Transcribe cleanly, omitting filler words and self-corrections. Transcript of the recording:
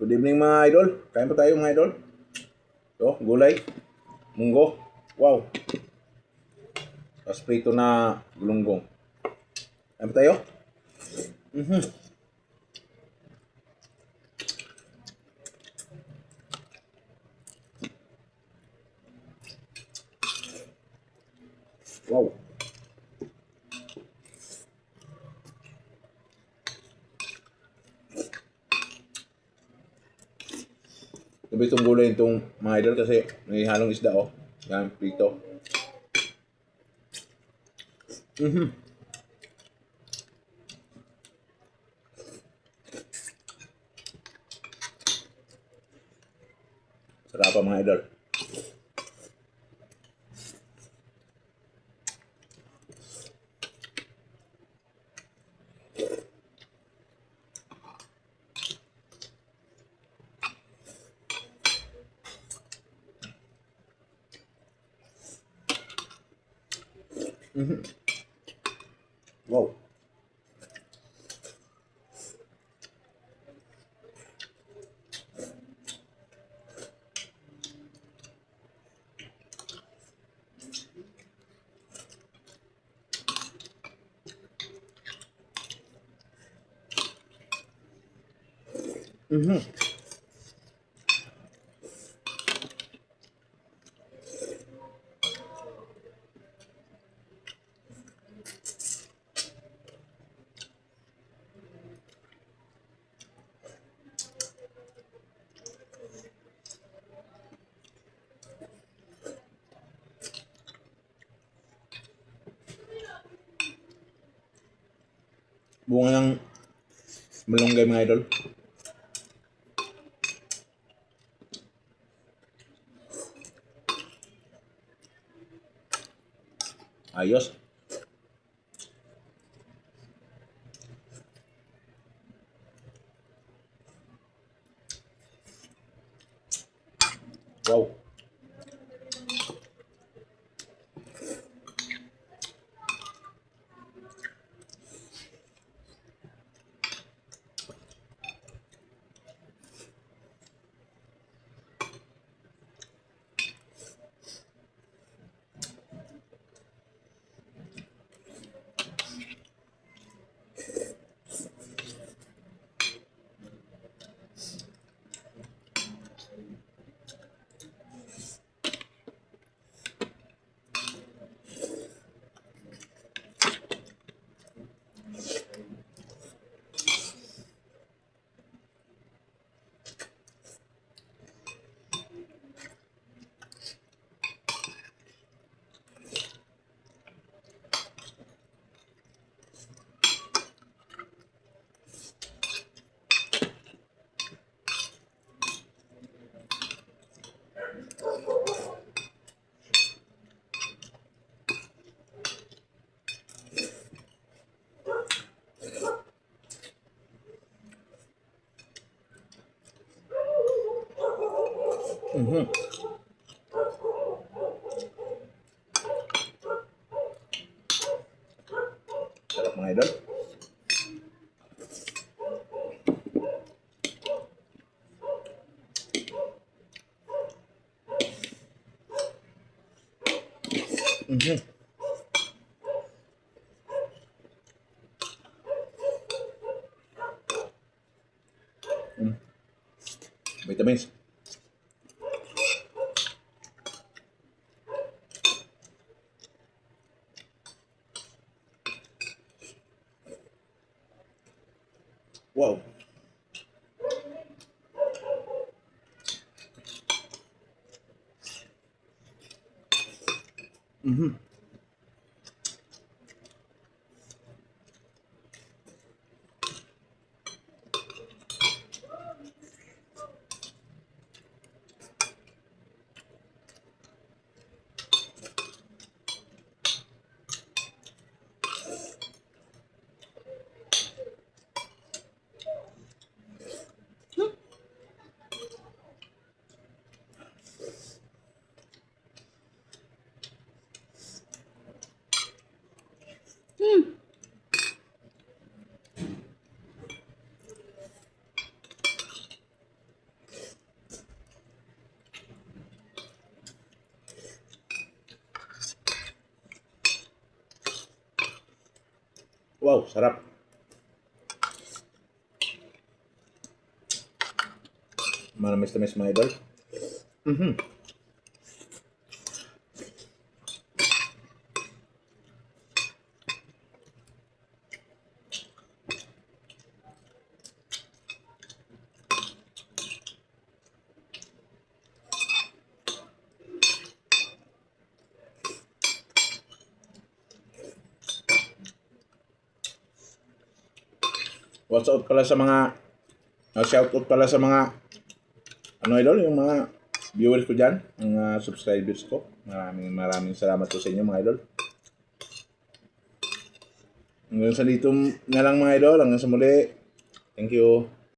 Good evening mga idol. Kain pa tayo mga idol. Ito, gulay, munggo. Wow. Tapos prito na gulunggong. Kain pa tayo? Wow. Sabi itong gulay itong mga idol kasi may halong isda oh. Yan, prito. Sarap pa mga idol. Wow. Bunga ng malunggay mga idol. Ayos. Wow. Sarap mga idol. Vitamins. Wow. Wow, sarap. Manamis-tamis mga idol. Watch out pala sa mga shout out pala sa mga idol, yung mga viewers ko diyan, mga subscribers ko. Maraming salamat po sa inyo mga idol. Hanggang sa dito na lang mga idol, hanggang sa muli. Thank you.